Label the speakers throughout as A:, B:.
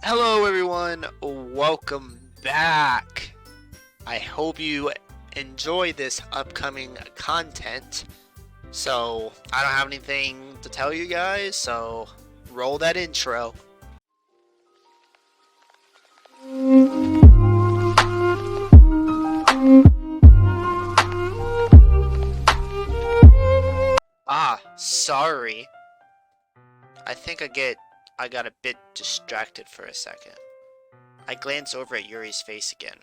A: Hello everyone, welcome back. I hope you enjoy this upcoming content. So, I don't have anything to tell you guys, so roll that intro. Sorry. I think I got a bit distracted for a second. I glance over at Yuri's face again,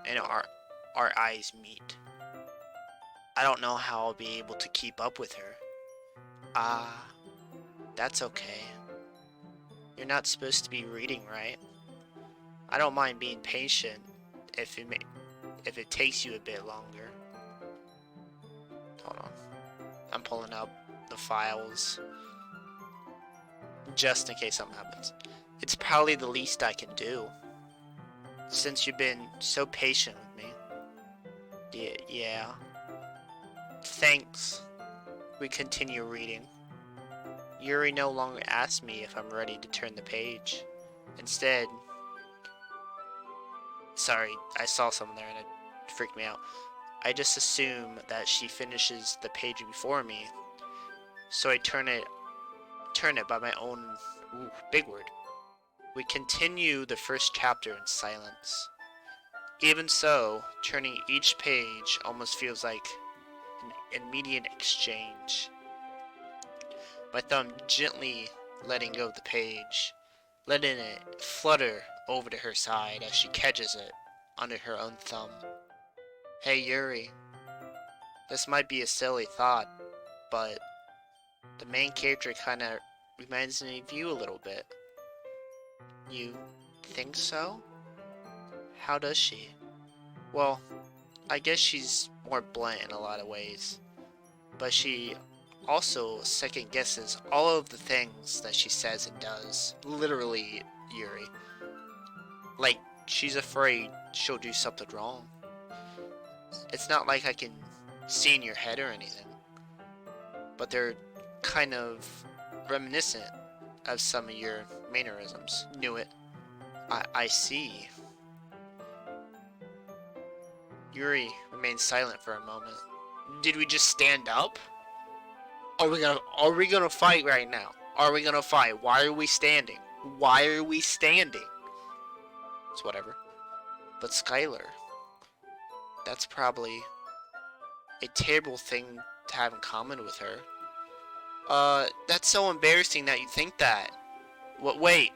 A: and our eyes meet. I don't know how I'll be able to keep up with her. That's okay. You're not supposed to be reading, right? I don't mind being patient if it takes you a bit longer. Hold on. I'm pulling up the files just in case something happens. It's probably the least I can do, since you've been so patient with me. Yeah. Thanks. We continue reading. Yuri no longer asks me if I'm ready to turn the page. Instead, sorry, I saw something there and it freaked me out. I just assume that she finishes the page before me, so I turn it by my own big word. We continue the first chapter in silence. Even so, turning each page almost feels like an immediate exchange. My thumb gently letting go of the page, letting it flutter over to her side as she catches it under her own thumb. Hey Yuri, this might be a silly thought, but the main character kinda reminds me of you a little bit. You think so? How does she? Well, I guess she's more blunt in a lot of ways, but she also second guesses all of the things that she says and does. Literally, Yuri. Like, she's afraid she'll do something wrong. It's not like I can see in your head or anything, but they're kind of reminiscent of some of your mannerisms. Knew it. I see. Yuri remained silent for a moment. Did we just stand up? Are we gonna fight right now? Are we gonna fight? Why are we standing? Why are we standing? It's whatever. But Skylar, that's probably a terrible thing to have in common with her. That's so embarrassing that you think that. What? Wait.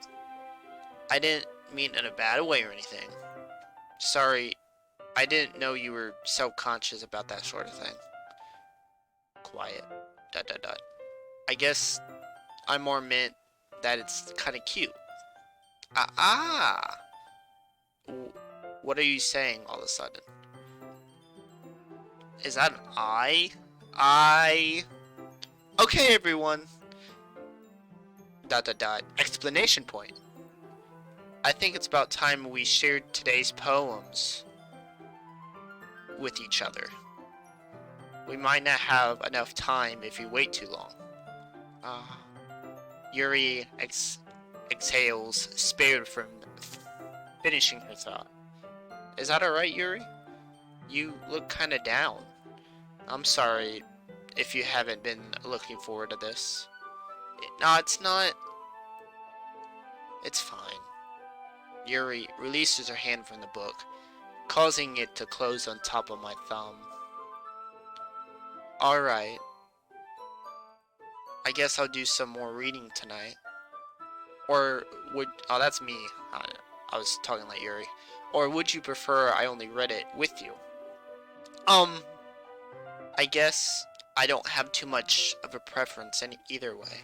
A: I didn't mean in a bad way or anything. Sorry, I didn't know you were self-conscious about that sort of thing. Quiet. ... I guess I more meant that it's kind of cute. What are you saying all of a sudden? Is that an I? Okay, everyone. ... Explanation point. I think it's about time we shared today's poems with each other. We might not have enough time if we wait too long. Yuri exhales, spared from finishing her thought. Is that alright, Yuri? You look kinda down. I'm sorry if you haven't been looking forward to this. No, it's not. It's fine. Yuri releases her hand from the book, causing it to close on top of my thumb. Alright. I guess I'll do some more reading tonight. Or would... Oh, that's me. I was talking like Yuri. Or would you prefer I only read it with you? I guess I don't have too much of a preference in either way.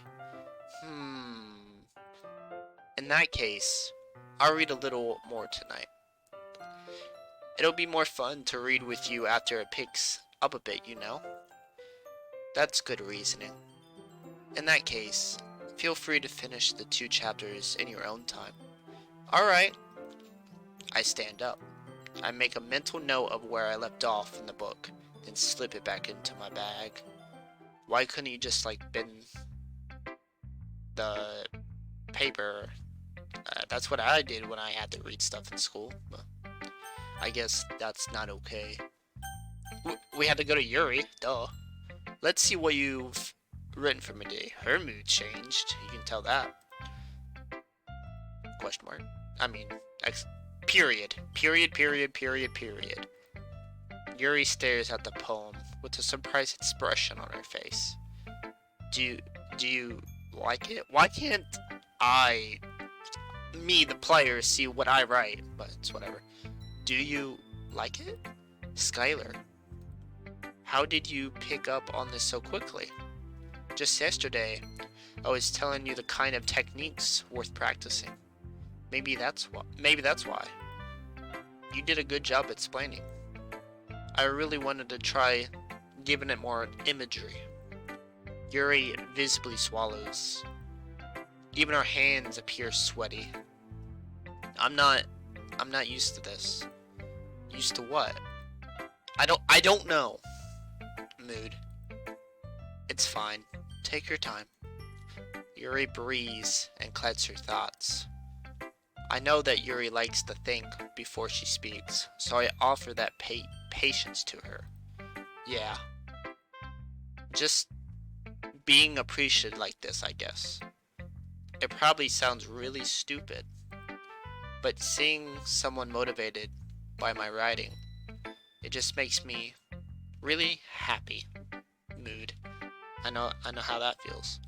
A: In that case, I'll read a little more tonight. It'll be more fun to read with you after it picks up a bit, you know? That's good reasoning. In that case, feel free to finish the 2 chapters in your own time. Alright. I stand up. I make a mental note of where I left off in the book, then slip it back into my bag. Why couldn't you just, like, bend the paper That's what I did when I had to read stuff in school. But I guess that's not okay. We had to go to Yuri, duh. Let's see what you've written for me today. Her mood changed. You can tell that. Question mark. I mean, period. Period, period, period, period. Yuri stares at the poem with a surprised expression on her face. Do you like it? Why can't me, the player, see what I write? But it's whatever. Do you like it? Skylar, how did you pick up on this so quickly? Just yesterday, I was telling you the kind of techniques worth practicing. Maybe that's why. You did a good job explaining. I really wanted to try giving it more imagery. Yuri visibly swallows. Even her hands appear sweaty. I'm not used to this. Used to what? I don't know. Mood. It's fine. Take your time. Yuri breathes and collects her thoughts. I know that Yuri likes to think before she speaks, so I offer that patience to her. Yeah. Just being appreciated like this, I guess. It probably sounds really stupid, but seeing someone motivated by my writing, it just makes me really happy. Mood. I know how that feels.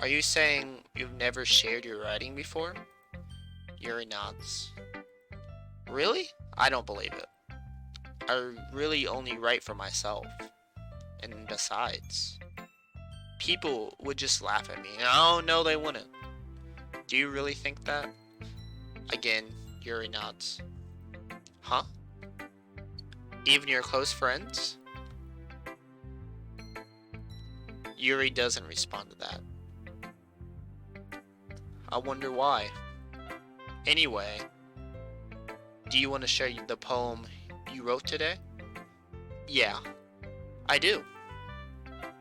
A: Are you saying you've never shared your writing before? Yuri nods. Really? I don't believe it. I really only write for myself. And besides, people would just laugh at me. Oh, no, they wouldn't. Do you really think that? Again, Yuri nods. Huh? Even your close friends? Yuri doesn't respond to that. I wonder why. Anyway, do you want to share the poem you wrote today? Yeah, I do.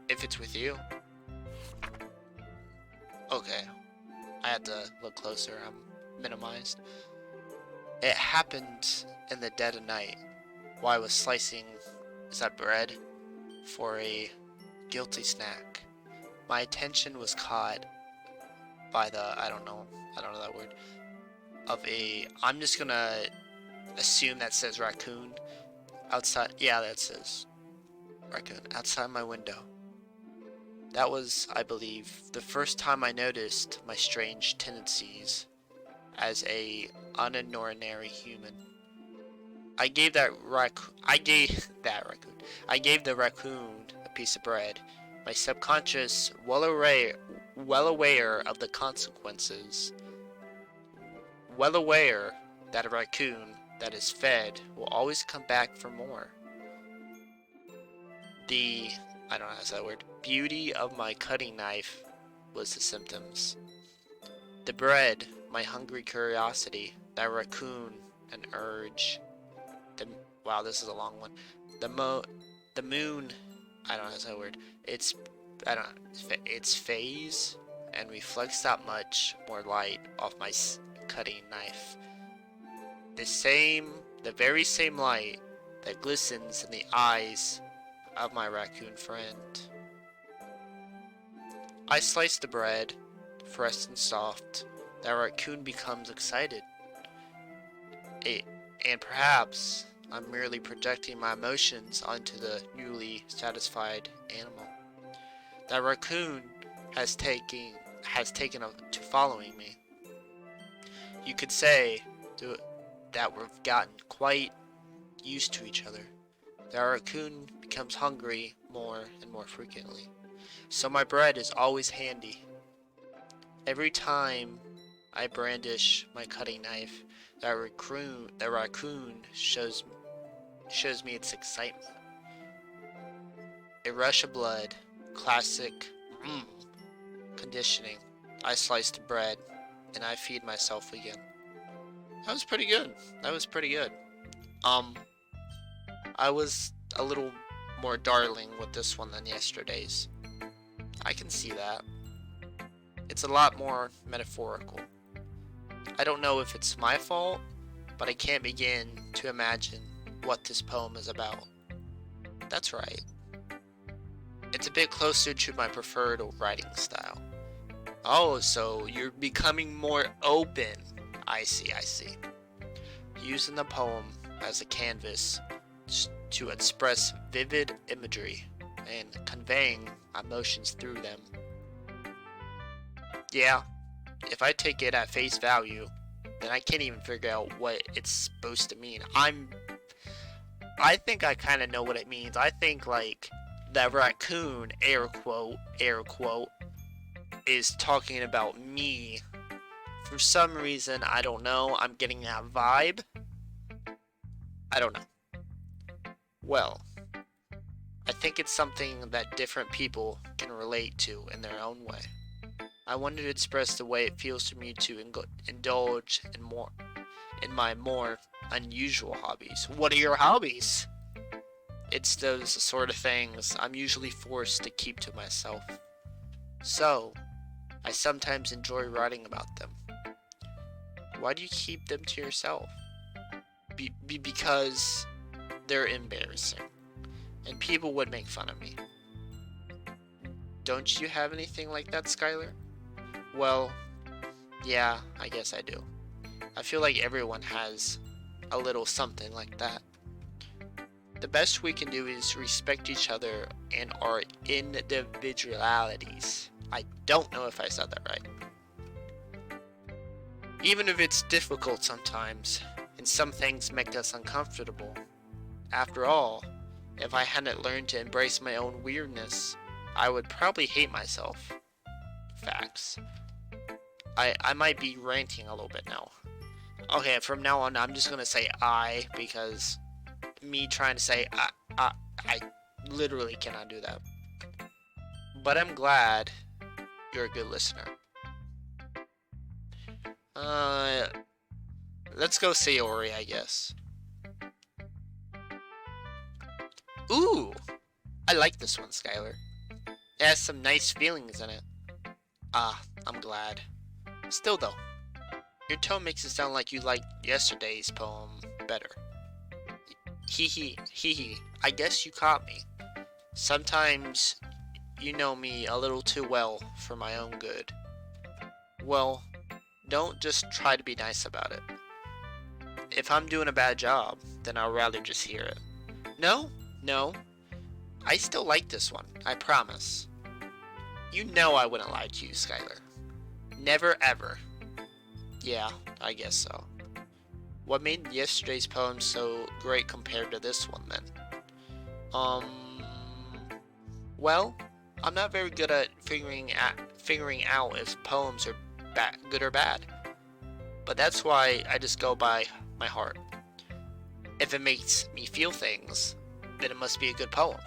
A: If it's with you. Okay, I have to look closer. I'm minimized. It happened in the dead of night while I was slicing, bread? For a guilty snack. My attention was caught by I don't know that word, I'm just gonna assume that says raccoon outside. Yeah, that says raccoon outside my window. That was, I believe, the first time I noticed my strange tendencies as a unordinary human. I gave the raccoon a piece of bread. My subconscious, well aware of the consequences, well aware that a raccoon that is fed will always come back for more. I don't know how to say that word. Beauty of my cutting knife was the symptoms. The bread, my hungry curiosity, that raccoon, an urge. Wow, this is a long one. The moon, I don't know how to say that word. Its phase and reflects that much more light off my cutting knife. The very same light that glistens in the eyes of my raccoon friend. I slice the bread, fresh and soft. The raccoon becomes excited. And perhaps I'm merely projecting my emotions onto the newly satisfied animal. The raccoon has taken to following me. You could say that we've gotten quite used to each other. The raccoon becomes hungry more and more frequently, so my bread is always handy. Every time I brandish my cutting knife, the raccoon shows me its excitement. A rush of blood, classic conditioning. I slice the bread and I feed myself again. That was pretty good. I was a little more darling with this one than yesterday's. I can see that. It's a lot more metaphorical. I don't know if it's my fault, but I can't begin to imagine what this poem is about. That's right. It's a bit closer to my preferred writing style. Oh, so you're becoming more open. I see, I see. Using the poem as a canvas to express vivid imagery and conveying emotions through them. Yeah, if I take it at face value, then I can't even figure out what it's supposed to mean. I think I kind of know what it means. I think like that raccoon, air quote, is talking about me. For some reason, I don't know, I'm getting that vibe. I don't know. Well, I think it's something that different people can relate to in their own way. I wanted to express the way it feels to me to indulge in my more unusual hobbies. What are your hobbies? It's those sort of things I'm usually forced to keep to myself. So, I sometimes enjoy writing about them. Why do you keep them to yourself? Because they're embarrassing, and people would make fun of me. Don't you have anything like that, Skylar? Well, yeah, I guess I do. I feel like everyone has a little something like that. The best we can do is respect each other and our individualities. I don't know if I said that right. Even if it's difficult sometimes, and some things make us uncomfortable. After all, if I hadn't learned to embrace my own weirdness, I would probably hate myself. Facts. I might be ranting a little bit now. Okay, from now on, I'm just gonna say I, because me trying to say I literally cannot do that. But I'm glad you're a good listener. Let's go see Ori, I guess. Ooh! I like this one, Skylar. It has some nice feelings in it. Ah, I'm glad. Still though, your tone makes it sound like you liked yesterday's poem better. Hee hee, I guess you caught me. Sometimes you know me a little too well for my own good. Well, don't just try to be nice about it. If I'm doing a bad job, then I'll rather just hear it. No, I still like this one, I promise. You know I wouldn't lie to you, Skylar. Never ever. Yeah, I guess so. What made yesterday's poem so great compared to this one then? Well, I'm not very good at figuring out if poems are good or bad. But that's why I just go by my heart. If it makes me feel things, then it must be a good poem.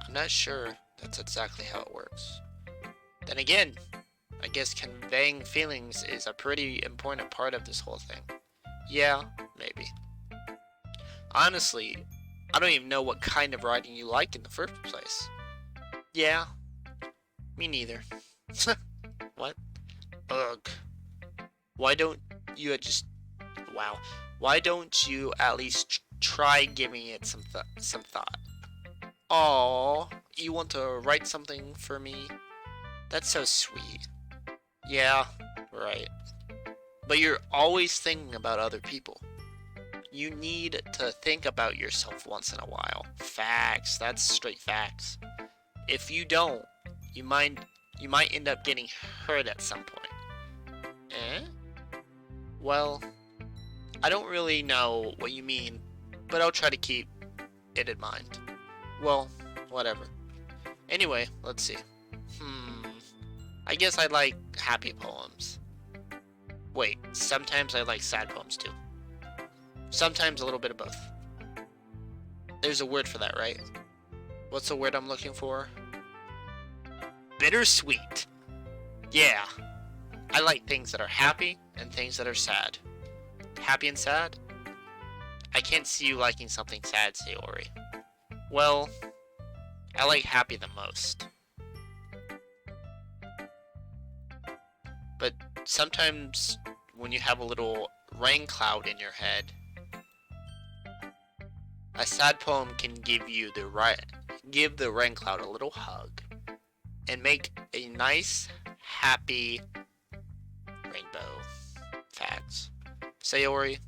A: I'm not sure that's exactly how it works. Then again, I guess conveying feelings is a pretty important part of this whole thing. Yeah, maybe. Honestly, I don't even know what kind of writing you like in the first place. Yeah, me neither. What? Ugh. Why don't you at least try giving it some thought? Aww, you want to write something for me? That's so sweet. Yeah, right. But you're always thinking about other people. You need to think about yourself once in a while. Facts, that's straight facts. If you don't, you might end up getting hurt at some point. Eh? Well, I don't really know what you mean, but I'll try to keep it in mind. Well, whatever. Anyway, let's see. I guess I like happy poems. Wait, sometimes I like sad poems too. Sometimes a little bit of both. There's a word for that, right? What's the word I'm looking for? Bittersweet. Yeah. I like things that are happy and things that are sad. Happy and sad? I can't see you liking something sad, Sayori. Well, I like happy the most. But sometimes when you have a little rain cloud in your head, a sad poem can give the rain cloud a little hug and make a nice, happy rainbow. Facts. Sayori,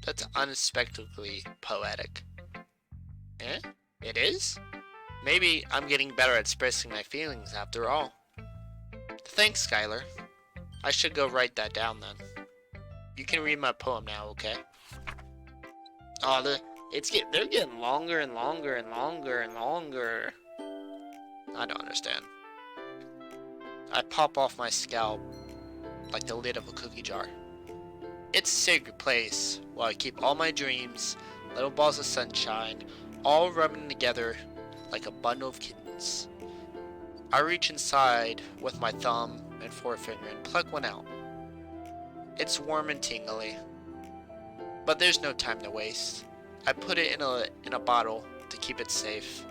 A: that's unexpectedly poetic. Eh? It is? Maybe I'm getting better at expressing my feelings after all. Thanks, Skylar. I should go write that down then. You can read my poem now, okay? Oh, they're getting longer and longer and longer and longer. I don't understand. I pop off my scalp like the lid of a cookie jar. It's a sacred place where I keep all my dreams, little balls of sunshine, all rubbing together like a bundle of kittens. I reach inside with my thumb and forefinger and pluck one out. It's warm and tingly, but there's no time to waste. I put it in a bottle to keep it safe.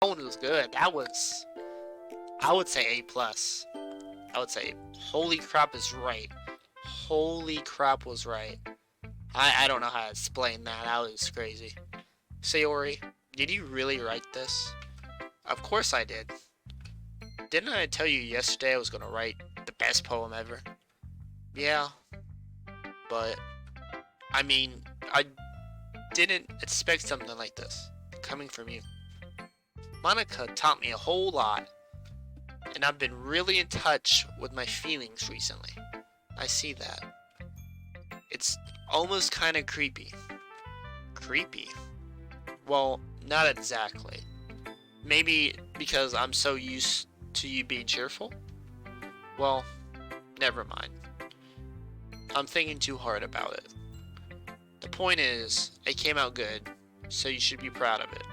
A: That one was good. That was, I would say A plus. I would say, holy crap is right. Holy crap was right. I don't know how to explain that. That was crazy. Sayori, did you really write this? Of course I did. Didn't I tell you yesterday I was gonna write the best poem ever? Yeah, but I mean, I didn't expect something like this coming from you. Monica taught me a whole lot, and I've been really in touch with my feelings recently. I see that. It's almost kind of creepy. Creepy? Well, not exactly. Maybe because I'm so used to you being cheerful? Well, never mind. I'm thinking too hard about it. The point is, it came out good, so you should be proud of it.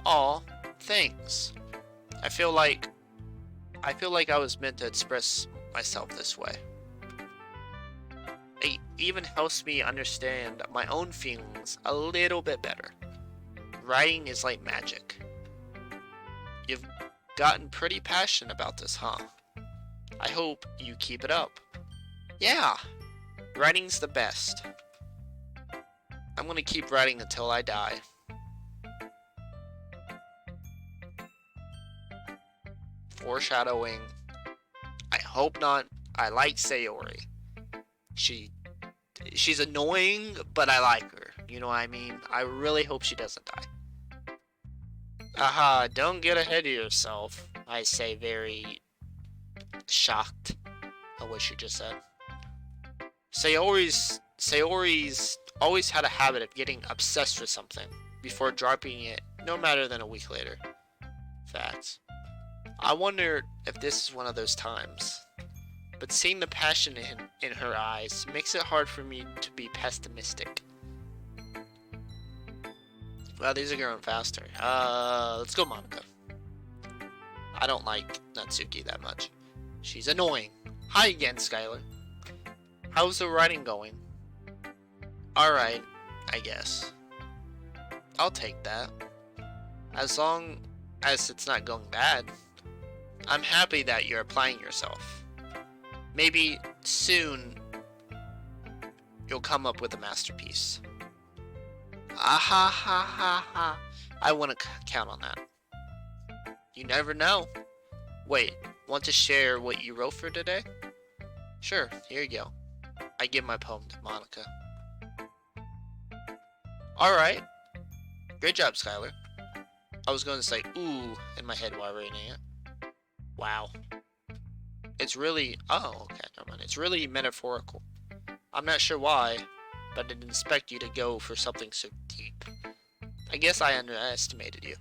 A: Aw, thanks. I feel like I was meant to express myself this way. It even helps me understand my own feelings a little bit better. Writing is like magic. You've gotten pretty passionate about this, huh? I hope you keep it up. Yeah, writing's the best. I'm gonna keep writing until I die. Foreshadowing. I hope not. I like Sayori. She's annoying, but I like her. You know what I mean? I really hope she doesn't die. Aha, don't get ahead of yourself. I say, very shocked at what you just said. Sayori's always had a habit of getting obsessed with something before dropping it no matter than a week later. Facts. I wonder if this is one of those times. But seeing the passion in her eyes makes it hard for me to be pessimistic. Wow, these are growing faster. Let's go Monica. I don't like Natsuki that much. She's annoying. Hi again, Skylar. How's the writing going? Alright, I guess. I'll take that. As long as it's not going bad. I'm happy that you're applying yourself. Maybe soon you'll come up with a masterpiece. Ah ha ha ha ha. I want to count on that. You never know. Wait, want to share what you wrote for today? Sure, here you go. I give my poem to Monica. Alright. Great job, Skylar. I was going to say ooh in my head while reading it. Wow. It's really... Oh, okay, never mind. It's really metaphorical. I'm not sure why, but I didn't expect you to go for something so deep. I guess I underestimated you.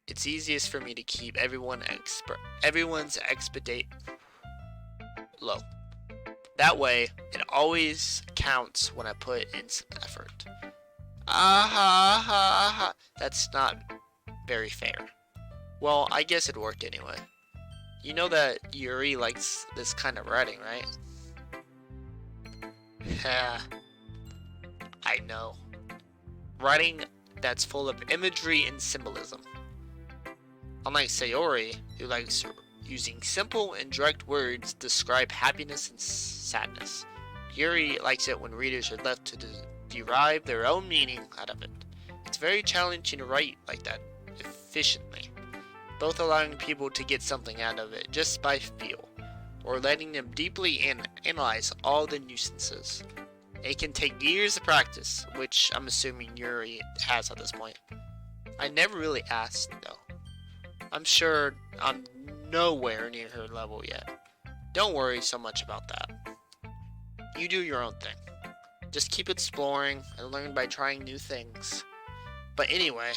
A: It's easiest for me to keep everyone's expedite low. That way, it always counts when I put in some effort. Ah ha ha ha. That's not very fair. Well, I guess it worked anyway. You know that Yuri likes this kind of writing, right? Yeah, I know. Writing that's full of imagery and symbolism. Unlike Sayori, who likes using simple and direct words to describe happiness and sadness, Yuri likes it when readers are left to derive their own meaning out of it. It's very challenging to write like that efficiently, both allowing people to get something out of it just by feel, or letting them deeply analyze all the nuisances. It can take years of practice, which I'm assuming Yuri has at this point. I never really asked, though. I'm sure I'm nowhere near her level yet. Don't worry so much about that. You do your own thing. Just keep exploring and learn by trying new things. But anyway,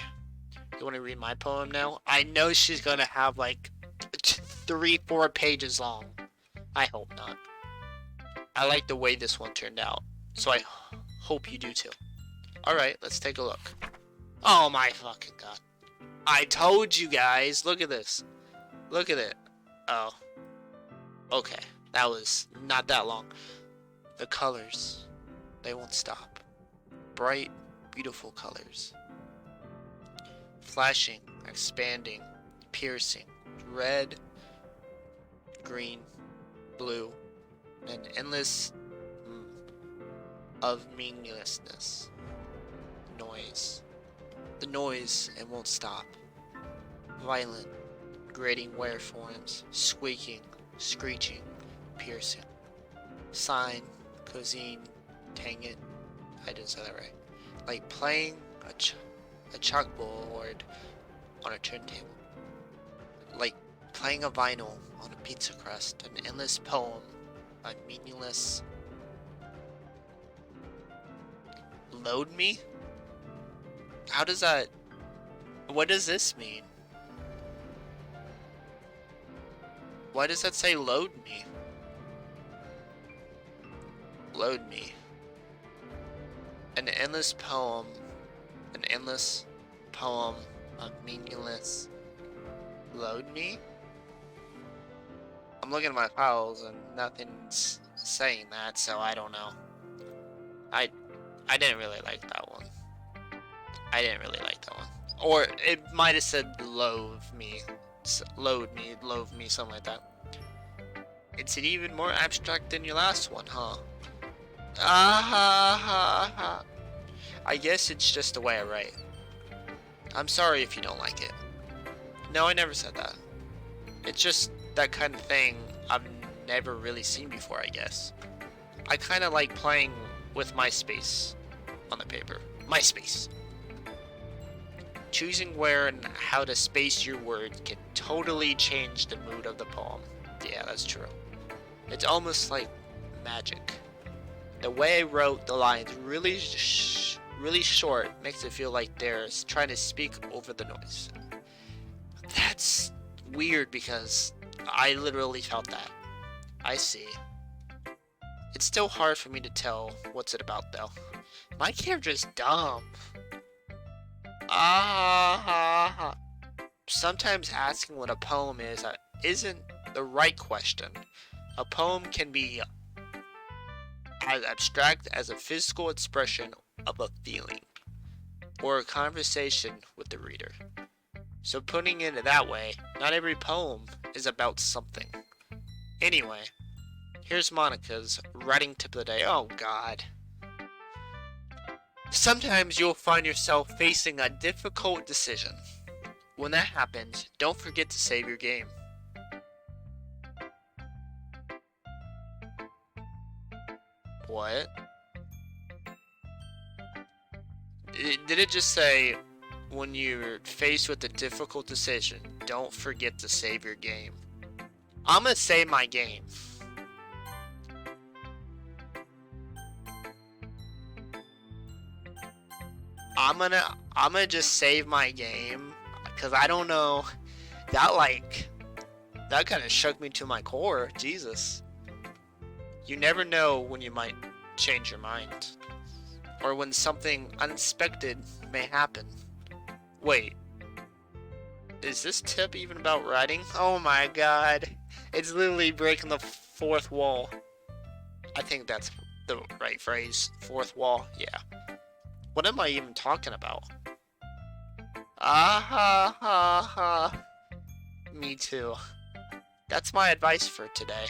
A: you want to read my poem now? I know she's gonna have like 3-4 pages long. I hope not. I like the way this one turned out, so I hope you do too. Alright, let's take a look. Oh my fucking god. I told you guys, look at this. Look at it. Oh. Okay, that was not that long. The colors, they won't stop. Bright, beautiful colors. Flashing, expanding, piercing, red, green, blue, and endless of meaninglessness. Noise. The noise, it won't stop. Violent, grating waveforms, squeaking, screeching, piercing. Sine, cosine, tangent. I didn't say that right. Like playing a chalkboard on a turntable. Like playing a vinyl on a pizza crust. An endless poem, a meaningless. Load me? How does that... What does this mean? Why does that say load me? Load me. An endless poem. An endless poem of meaningless. Load me? I'm looking at my files and nothing's saying that, so I don't know. I didn't really like that one. I didn't really like that one. Or it might have said loathe me. Load me, something like that. It's even more abstract than your last one, huh? Ah ha ha ha. I guess it's just the way I write. I'm sorry if you don't like it. No, I never said that. It's just that kind of thing I've never really seen before, I guess. I kind of like playing with my space on the paper. My space. Choosing where and how to space your words can totally change the mood of the poem. Yeah, that's true. It's almost like magic. The way I wrote the lines really short makes it feel like they're trying to speak over the noise. That's weird because I literally felt that. I see. It's still hard for me to tell what's it about though. My character's dumb. Ah. Sometimes asking what a poem is isn't the right question. A poem can be as abstract as a physical expression of a feeling, or a conversation with the reader. So putting it that way, not every poem is about something. Anyway, here's Monica's writing tip of the day. Oh god. Sometimes you'll find yourself facing a difficult decision. When that happens, don't forget to save your game. What? Did it just say, when you're faced with a difficult decision, don't forget to save your game? I'm gonna save my game. I'm gonna just save my game, because I don't know, that kind of shook me to my core. Jesus. You never know when you might change your mind, or when something unexpected may happen. Wait, is this tip even about writing? Oh my god, it's literally breaking the fourth wall. I think that's the right phrase, fourth wall, yeah. What am I even talking about? Ah ha ha ha. Me too. That's my advice for today.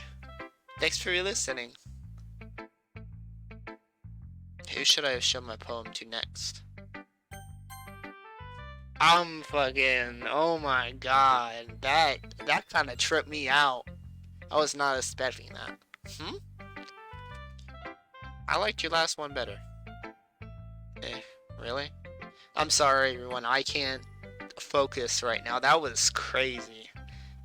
A: Thanks for listening. Who should I have shown my poem to next? I'm fucking, oh my god, that kind of tripped me out. I was not expecting that. I liked your last one better. Really? I'm sorry everyone, I can't focus right now. That was crazy.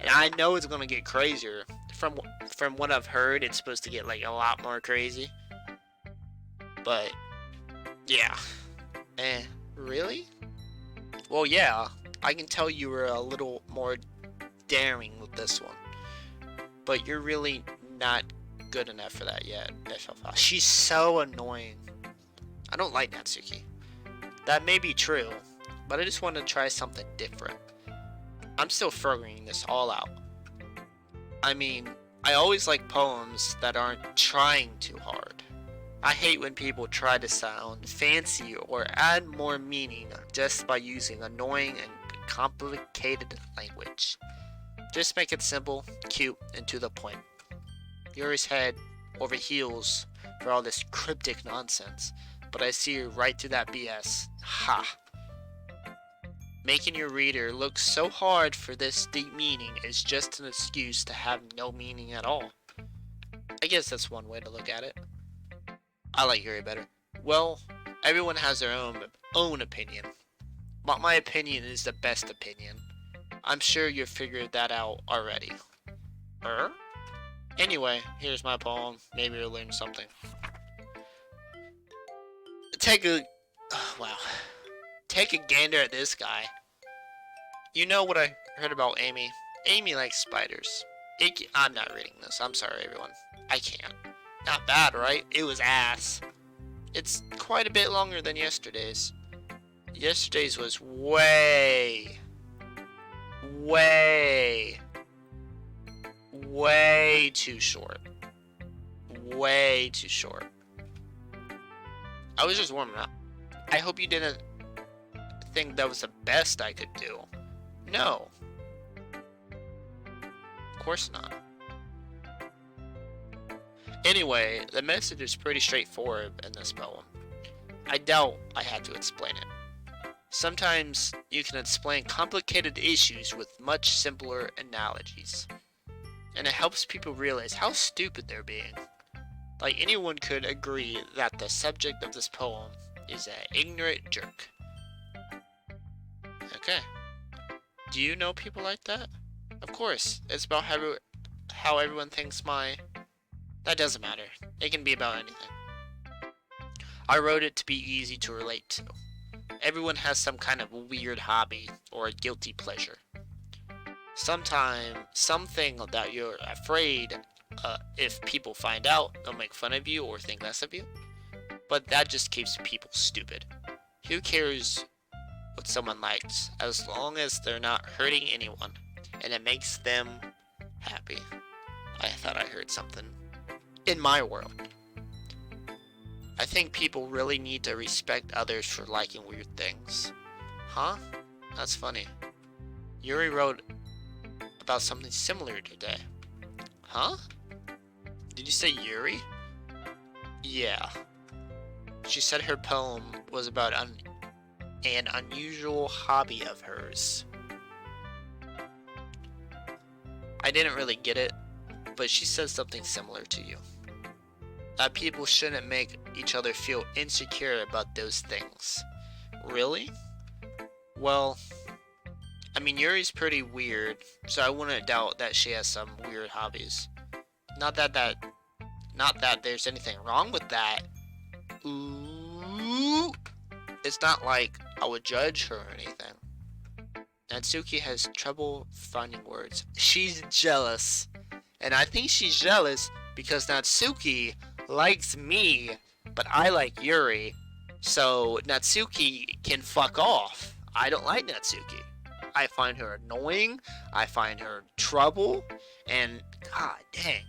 A: And I know it's gonna get crazier. From what I've heard, it's supposed to get like a lot more crazy. But yeah. Really? Well, yeah, I can tell you were a little more daring with this one. But you're really not good enough for that yet. She's so annoying. I don't like Natsuki. That may be true, but I just want to try something different. I'm still figuring this all out. I mean, I always like poems that aren't trying too hard. I hate when people try to sound fancy or add more meaning just by using annoying and complicated language. Just make it simple, cute, and to the point. You're always head over heels for all this cryptic nonsense, but I see you right through that BS. Ha! Making your reader look so hard for this deep meaning is just an excuse to have no meaning at all. I guess that's one way to look at it. I like Yuri better. Well, everyone has their own opinion, but my opinion is the best opinion. I'm sure you've figured that out already. Anyway, here's my poem. Maybe you'll learn something. Take a gander at this guy. You know what I heard about Amy? Amy likes spiders. I'm not reading this. I'm sorry, everyone. I can't. Not bad, right? It was ass. It's quite a bit longer than yesterday's. Yesterday's was way too short. Way too short. I was just warming up. I hope you didn't think that was the best I could do. No. Of course not. Anyway, the message is pretty straightforward in this poem. I doubt I have to explain it. Sometimes you can explain complicated issues with much simpler analogies. And it helps people realize how stupid they're being. Like anyone could agree that the subject of this poem is an ignorant jerk. Okay. Do you know people like that? Of course, it's about how everyone thinks That doesn't matter. It can be about anything. I wrote it to be easy to relate to. Everyone has some kind of weird hobby or a guilty pleasure. something that you're afraid if people find out, they'll make fun of you or think less of you. But that just keeps people stupid. Who cares what someone likes as long as they're not hurting anyone and it makes them happy? I thought I heard something. In my world, I think people really need to respect others for liking weird things. Huh? That's funny. Yuri wrote about something similar today. Huh? Did you say Yuri? Yeah. She said her poem was about an unusual hobby of hers. I didn't really get it, but she said something similar to you. That people shouldn't make each other feel insecure about those things. Really? Well, I mean, Yuri's pretty weird, so I wouldn't doubt that she has some weird hobbies. Not that there's anything wrong with that. Ooh. It's not like I would judge her or anything. Natsuki has trouble finding words. She's jealous. And I think she's jealous because Natsuki likes me, but I like Yuri. So Natsuki can fuck off. I don't like Natsuki. I find her annoying. I find her trouble. And god dang.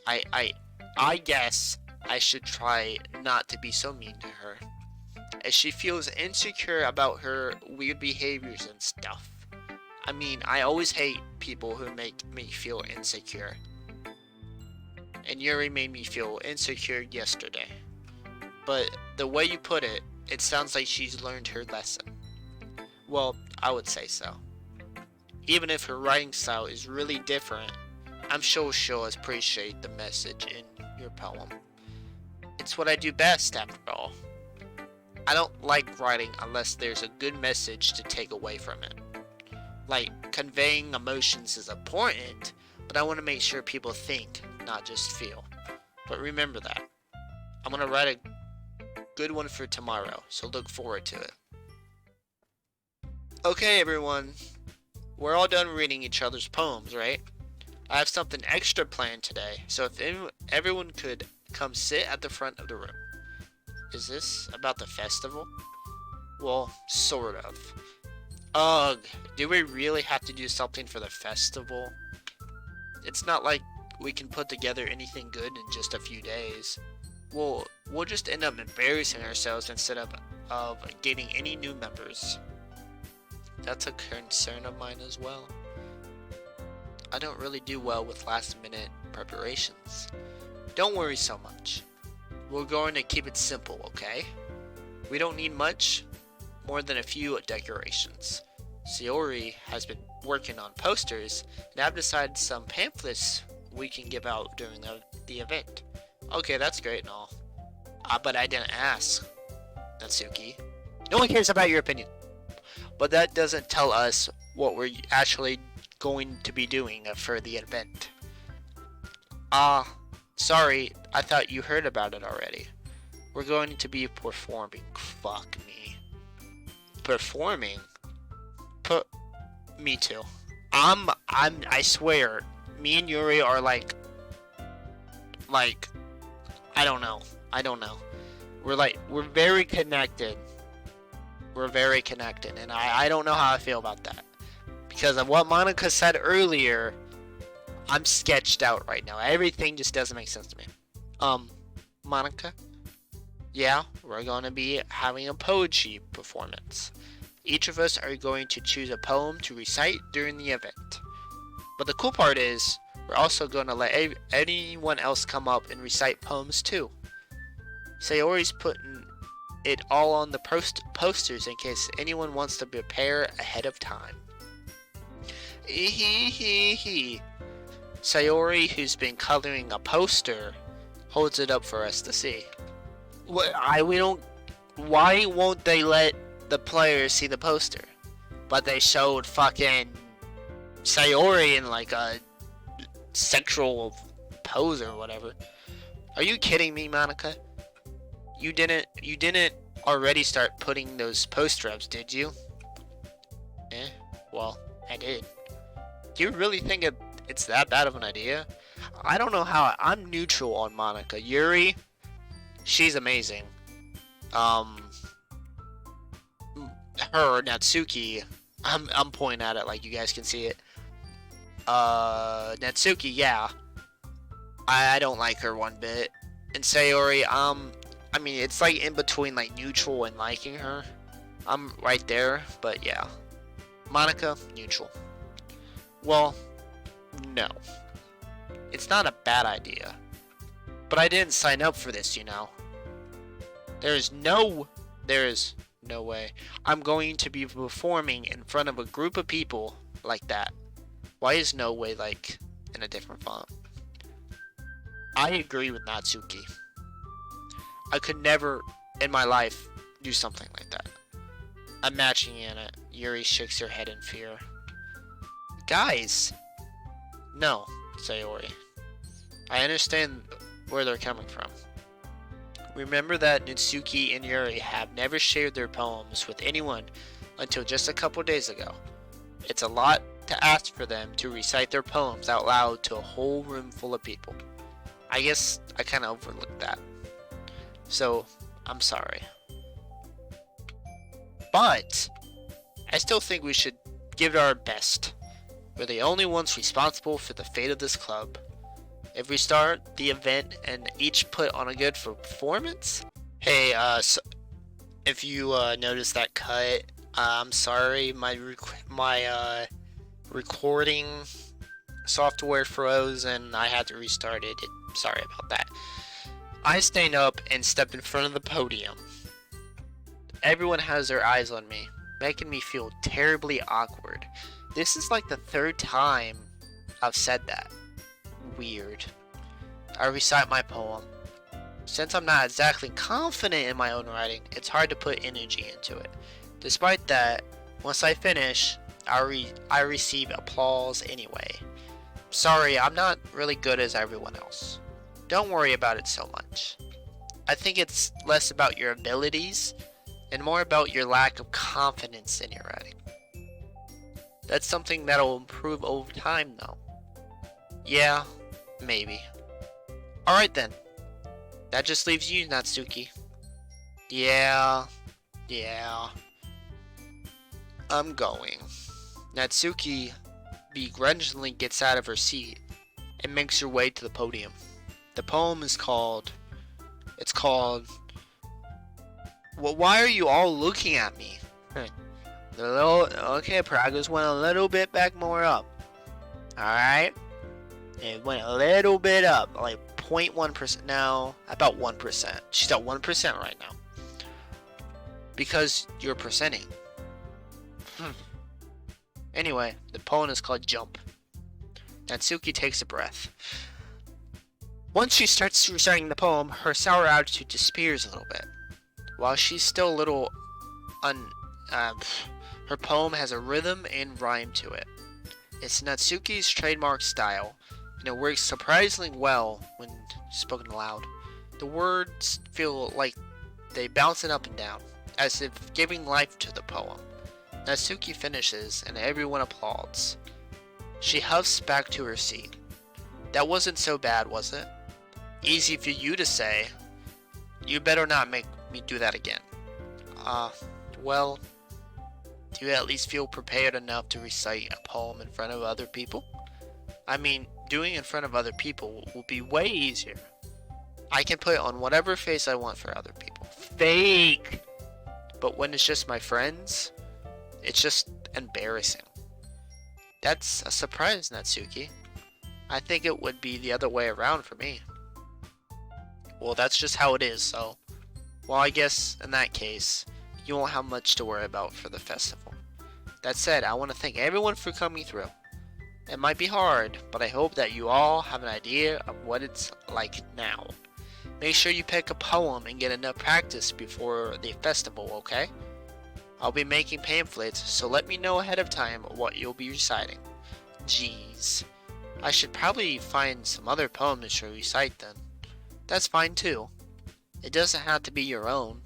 A: I guess I should try not to be so mean to her, as she feels insecure about her weird behaviors and stuff. I mean, I always hate people who make me feel insecure. And Yuri made me feel insecure yesterday. But the way you put it, it sounds like she's learned her lesson. Well, I would say so. Even if her writing style is really different, I'm sure she'll appreciate the message in your poem. It's what I do best, after all. I don't like writing unless there's a good message to take away from it. Like, conveying emotions is important, but I want to make sure people think, not just feel. But remember that. I'm going to write a good one for tomorrow, so look forward to it. Okay, everyone. We're all done reading each other's poems, right? I have something extra planned today, so if everyone could come sit at the front of the room. Is this about the festival? Well, sort of. Ugh, do we really have to do something for the festival? It's not like we can put together anything good in just a few days. We'll just end up embarrassing ourselves instead of getting any new members. That's a concern of mine as well. I don't really do well with last minute preparations. Don't worry so much. We're going to keep it simple, okay? We don't need much more than a few decorations. Sayori has been working on posters, and I've decided some pamphlets we can give out during the event. Okay, that's great and all. But I didn't ask, Natsuki. No one cares about your opinion. But that doesn't tell us what we're actually going to be doing for the event. Sorry, I thought you heard about it already. We're going to be performing. Fuck me. Performing? Me too. I swear, me and Yuri are like, I don't know. We're very connected. And I don't know how I feel about that. Because of what Monica said earlier, I'm sketched out right now. Everything just doesn't make sense to me. Monica? Yeah, we're going to be having a poetry performance. Each of us are going to choose a poem to recite during the event. But the cool part is, we're also going to let anyone else come up and recite poems too. Sayori's putting it all on the posters in case anyone wants to prepare ahead of time. Sayori, who's been coloring a poster, holds it up for us to see. Why won't they let the players see the poster? But they showed fucking Sayori in like a sexual pose or whatever. Are you kidding me, Monica? You didn't already start putting those poster ups, did you? Well, I did. Do you really think it's that bad of an idea? I don't know how. I'm neutral on Monica. Yuri, she's amazing. Um, her Natsuki, I'm pointing at it like you guys can see it. Natsuki, yeah, I don't like her one bit. And Sayori, I mean, it's like in between like neutral and liking her. I'm right there, but yeah. Monica, neutral. Well, no. It's not a bad idea. But I didn't sign up for this, you know. There is no way I'm going to be performing in front of a group of people like that. Why is no way like in a different font? I agree with Natsuki. I could never in my life do something like that. Imagine it. Yuri shakes her head in fear. Guys! No, Sayori. I understand where they're coming from. Remember that Natsuki and Yuri have never shared their poems with anyone until just a couple days ago. It's a lot to ask for them to recite their poems out loud to a whole room full of people. I guess I kind of overlooked that. So, I'm sorry. But, I still think we should give it our best. We're the only ones responsible for the fate of this club. If we start the event and each put on a good performance. Hey, so if you noticed that cut, I'm sorry. My recording software froze and I had to restart it. Sorry about that. I stand up and step in front of the podium. Everyone has their eyes on me, making me feel terribly awkward. This is like the third time I've said that. Weird. I recite my poem. Since I'm not exactly confident in my own writing, it's hard to put energy into it. Despite that, once I finish, I receive applause anyway. Sorry, I'm not really good as everyone else. Don't worry about it so much. I think it's less about your abilities and more about your lack of confidence in your writing. That's something that'll improve over time though. Yeah, maybe. Alright then. That just leaves you, Natsuki. Yeah. I'm going. Natsuki begrudgingly gets out of her seat and makes her way to the podium. The poem is called... Well, why are you all looking at me? Okay, progress went a little bit back more up. Alright? It went a little bit up, like 0.1%. No, about 1%. She's at 1% right now. Because you're percenting. Anyway, the poem is called Jump. Natsuki takes a breath. Once she starts reciting the poem, her sour attitude disappears a little bit. While she's still a little her poem has a rhythm and rhyme to it. It's Natsuki's trademark style, and it works surprisingly well when spoken aloud. The words feel like they bounce up and down, as if giving life to the poem. Natsuki finishes, and everyone applauds. She huffs back to her seat. That wasn't so bad, was it? Easy for you to say. You better not make me do that again. Well, do you at least feel prepared enough to recite a poem in front of other people? I mean, doing it in front of other people will be way easier. I can put on whatever face I want for other people. Fake! But when it's just my friends, it's just embarrassing. That's a surprise, Natsuki. I think it would be the other way around for me. Well, that's just how it is, so... Well, I guess, in that case, you won't have much to worry about for the festival. That said, I want to thank everyone for coming through. It might be hard, but I hope that you all have an idea of what it's like now. Make sure you pick a poem and get enough practice before the festival, okay? I'll be making pamphlets, so let me know ahead of time what you'll be reciting. Jeez. I should probably find some other poems to recite then. That's fine too. It doesn't have to be your own.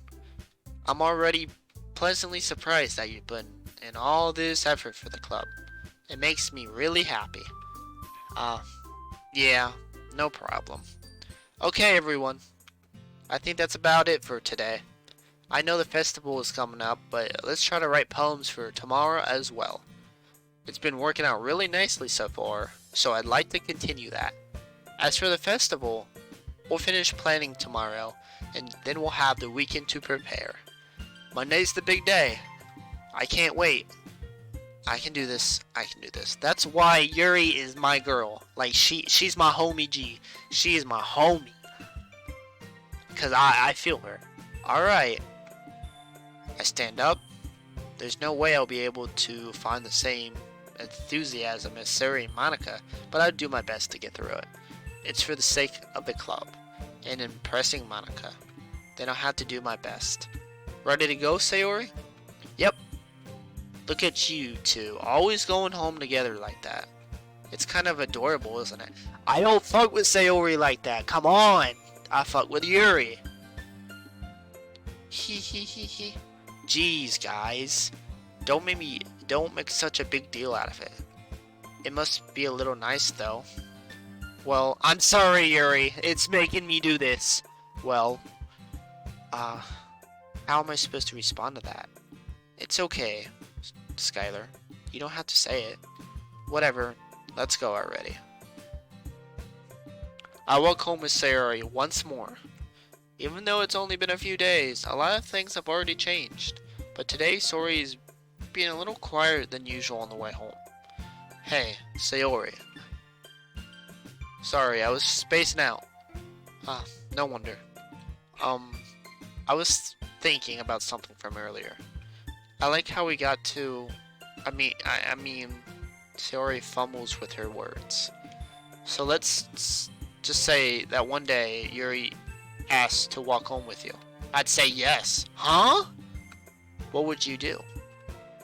A: I'm already pleasantly surprised that you've put in all this effort for the club. It makes me really happy. Uh, yeah, no problem. Okay, everyone. I think that's about it for today. I know the festival is coming up, but let's try to write poems for tomorrow as well. It's been working out really nicely so far, so I'd like to continue that. As for the festival, we'll finish planning tomorrow, and then we'll have the weekend to prepare. Monday's the big day. I can't wait. I can do this. I can do this. That's why Yuri is my girl. Like, she's my homie G. She is my homie. Because I feel her. Alright. I stand up. There's no way I'll be able to find the same enthusiasm as Suri and Monica, but I'll do my best to get through it. It's for the sake of the club and impressing Monica. Then I'll have to do my best. Ready to go, Sayori? Yep. Look at you two, always going home together like that. It's kind of adorable, isn't it? I don't fuck with Sayori like that. Come on. I fuck with Yuri. Hee hee hee hee. Jeez, guys. Don't make such a big deal out of it. It must be a little nice, though. Well, I'm sorry, Yuri. It's making me do this. Well, how am I supposed to respond to that? It's okay, Skylar. You don't have to say it. Whatever. Let's go already. I walk home with Sayori once more. Even though it's only been a few days, a lot of things have already changed. But today, Sayori is being a little quieter than usual on the way home. Hey, Sayori. Sorry, I was spacing out. No wonder. I was thinking about something from earlier. I like how we got to... I mean, Sayori fumbles with her words. So let's just say that one day Yuri asked to walk home with you. I'd say yes. Huh? What would you do?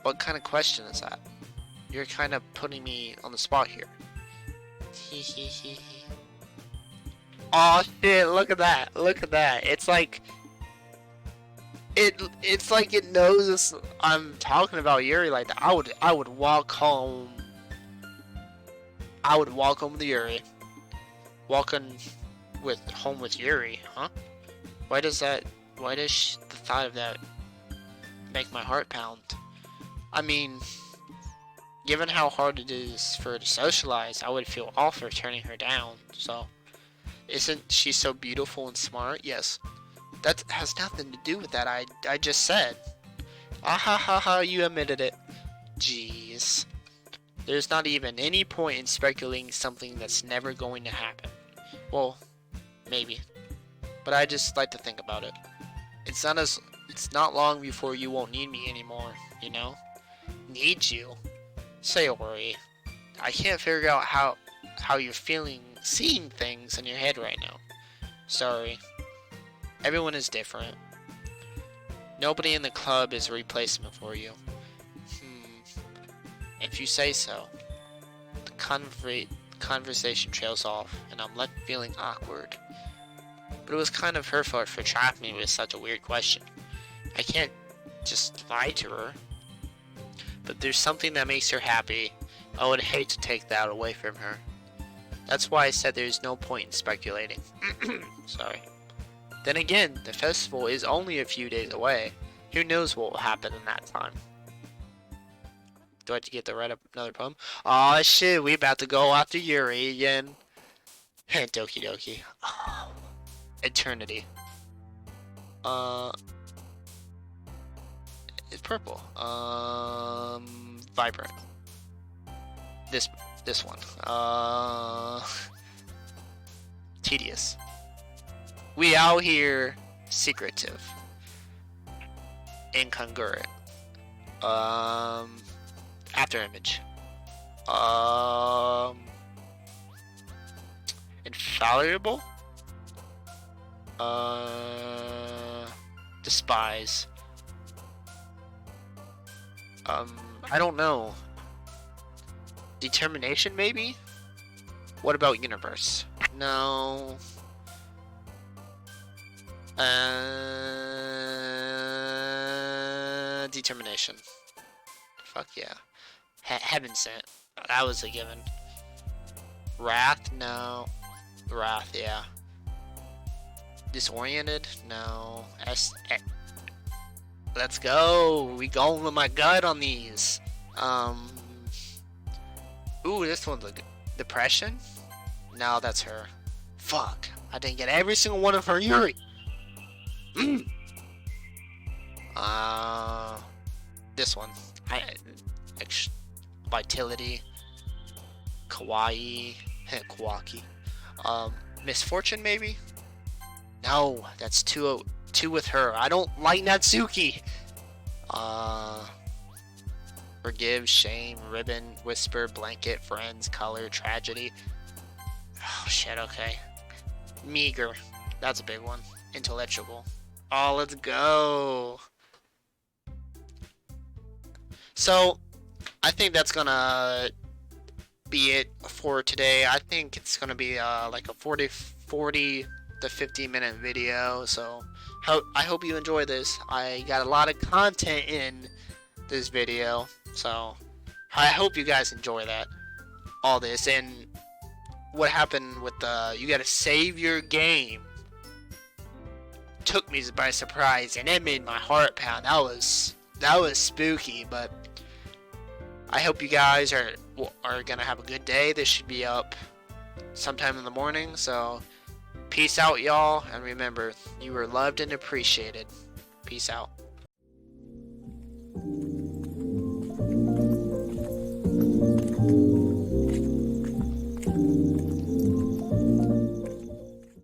A: What kind of question is that? You're kind of putting me on the spot here. Aw, shit, look at that. Look at that. It's like... It's like it knows I'm talking about Yuri like that. I would walk home. I would walk home with Yuri. Walking home with Yuri, huh? Why does the thought of that make my heart pound? I mean, given how hard it is for her to socialize, I would feel awful for turning her down. So, isn't she so beautiful and smart? Yes. That has nothing to do with that I just said. Ah ha ha ha, you admitted it. Jeez. There's not even any point in speculating something that's never going to happen. Well, maybe. But I just like to think about it. It's not long before you won't need me anymore, you know? Need you? Sayori. I can't figure out how you're seeing things in your head right now. Sorry. Everyone is different. Nobody in the club is a replacement for you. If you say so. The conversation trails off, and I'm left feeling awkward. But it was kind of her fault for trapping me with such a weird question. I can't just lie to her. But there's something that makes her happy. I would hate to take that away from her. That's why I said there's no point in speculating. Sorry. Then again, the festival is only a few days away. Who knows what will happen in that time? Do I have to get to write up another poem? Aw, shit, we about to go after Yuri again. Doki doki. Oh, eternity. It's purple. Vibrant. This one. Tedious. We out here secretive. Incongruent. After image. Infallible? Despise. I don't know. Determination, maybe? What about universe? No. Determination. Fuck yeah. Heaven sent. That was a given. Wrath? No. Wrath, yeah. Disoriented? No. Let's go. We going with my gut on these. Ooh, this one's a depression? No, that's her. Fuck. I didn't get every single one of her Yuri. This one. Vitality. Kawaii. Kawaki. Misfortune, maybe? No, that's two with her. I don't like Natsuki. Forgive, shame, ribbon, whisper, blanket, friends, color, tragedy. Oh shit, okay. Meager. That's a big one. Intellectual. Oh, let's go. So, I think that's gonna be it for today. I think it's gonna be like a 40 to 50 minute video. So, I hope you enjoy this. I got a lot of content in this video. So, I hope you guys enjoy that. All this. And what happened with you gotta save your game took me by surprise, and it made my heart pound. That was spooky. But I hope you guys are gonna have a good day. This should be up sometime in the morning. So peace out, y'all, and remember, you are loved and appreciated. Peace out.